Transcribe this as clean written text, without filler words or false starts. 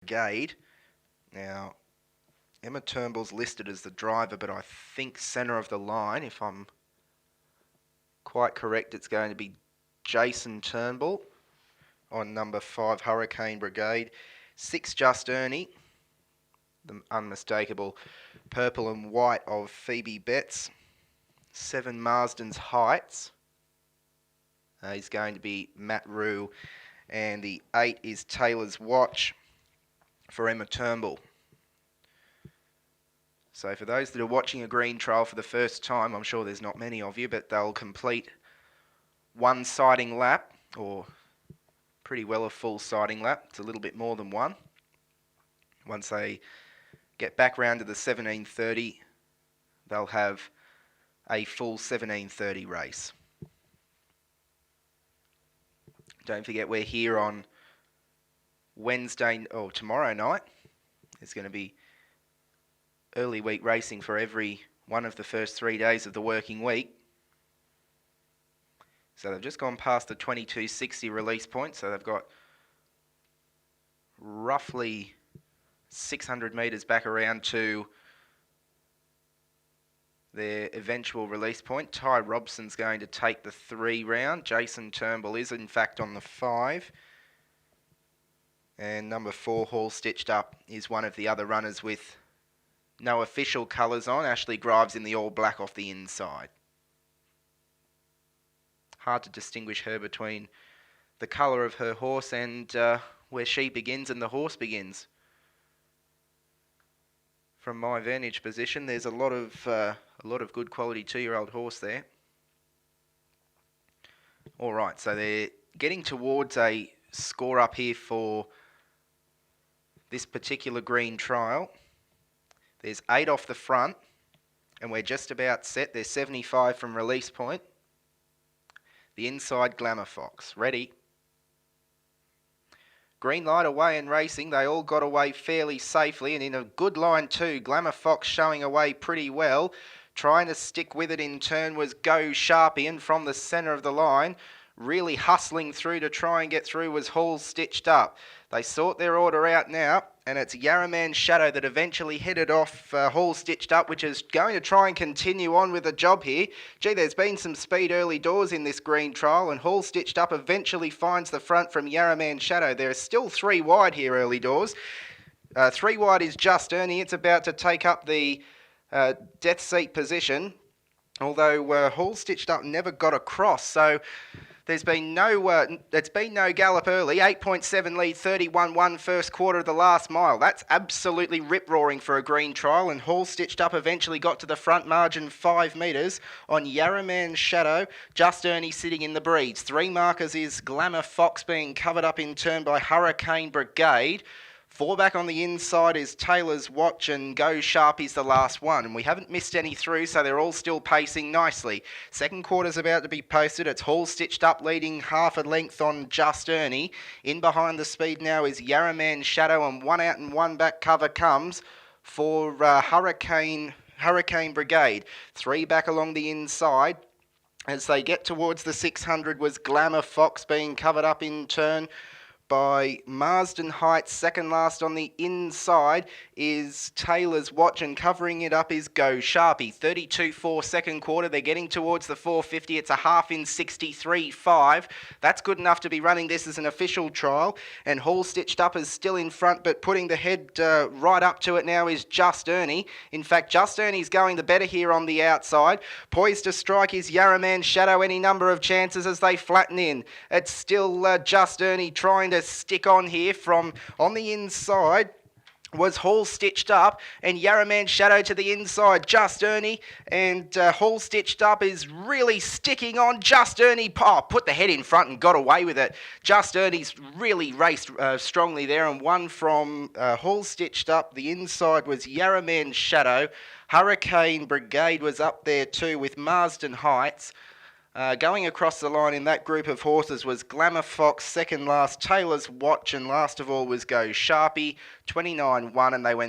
Brigade. Now, Emma Turnbull's listed as the driver, but I think centre of the line, if I'm quite correct, it's going to be Jason Turnbull on number 5, Hurricane Brigade. 6, Just Ernie, the unmistakable purple and white of Phoebe Betts. 7, Marsden's Heights. He's going to be Matt Rue. And the 8 is Taylor's Watch for Emma Turnbull. So for those that are watching a green trial for the first time, I'm sure there's not many of you, but they'll complete one sighting lap, or pretty well a full sighting lap. It's a little bit more than one. Once they get back round to the 17:30, they'll have a full 17:30 race. Don't forget, we're here on Wednesday, or tomorrow night. There's going to be early week racing for every one of the first 3 days of the working week. So they've just gone past the 22.60 release point, so they've got roughly 600 metres back around to their eventual release point. Ty Robson's going to take the 3 round. Jason Turnbull is in fact on the 5. And number 4, Hall Stitched Up, is one of the other runners with no official colours on. Ashley Grives in the all black off the inside. Hard to distinguish her between the colour of her horse and where she begins and the horse begins. From my vantage position, there's a lot of good quality 2-year-old horse there. All right, so they're getting towards a score up here for this particular green trial. There's 8 off the front, and we're just about set. There's 75 from release point. The inside, Glamour Fox. Ready. Green light away and racing. They all got away fairly safely and in a good line too. Glamour Fox showing away pretty well. Trying to stick with it in turn was Go Sharpie, and from the centre of the line, really hustling through to try and get through was Hall Stitched Up. They sort their order out now, and it's Yarraman Shadow that eventually headed off Hall Stitched Up, which is going to try and continue on with the job here. Gee, there's been some speed early doors in this green trial, and Hall Stitched Up eventually finds the front from Yarraman Shadow. There are still 3 wide here early doors. 3 wide is Just Ernie. It's about to take up the death seat position, although Hall Stitched Up never got across, so there's been no gallop early. 8.7 lead, 31-1 first quarter of the last mile. That's absolutely rip-roaring for a green trial, and Hall Stitched Up eventually got to the front margin 5 metres on Yarraman Shadow. Just Ernie sitting in the breeds. 3 markers is Glamour Fox being covered up in turn by Hurricane Brigade. 4 back on the inside is Taylor's Watch, and Go Sharpie's the last one. And we haven't missed any through, so they're all still pacing nicely. Second quarter's about to be posted. It's Hall Stitched Up leading half a length on Just Ernie. In behind the speed now is Yarraman Shadow, and 1 out and 1 back cover comes for Hurricane Brigade. 3 back along the inside. As they get towards the 600 was Glamour Fox being covered up in turn by Marsden Heights. Second last on the inside is Taylor's Watch, and covering it up is Go Sharpie. 32.4 second quarter. They're getting towards the 450. It's a half in 63.5. That's good enough to be running this as an official trial. And Hall Stitched Up is still in front, but putting the head right up to it now is Just Ernie. In fact, Just Ernie's going the better here on the outside. Poised to strike is Yarraman Shadow. Any number of chances as they flatten in. It's still Just Ernie trying to stick on here. From on the inside was Hall Stitched Up, and Yarraman Shadow to the inside. Just Ernie, and Hall Stitched Up is really sticking on. Just Ernie put the head in front and got away with it. Just Ernie's really raced strongly there, and one from Hall Stitched Up. The inside was Yarraman Shadow. Hurricane Brigade was up there too with Marsden Heights. Going across the line in that group of horses was Glamour Fox, second last Taylor's Watch, and last of all was Go Sharpie, 29-1, and they went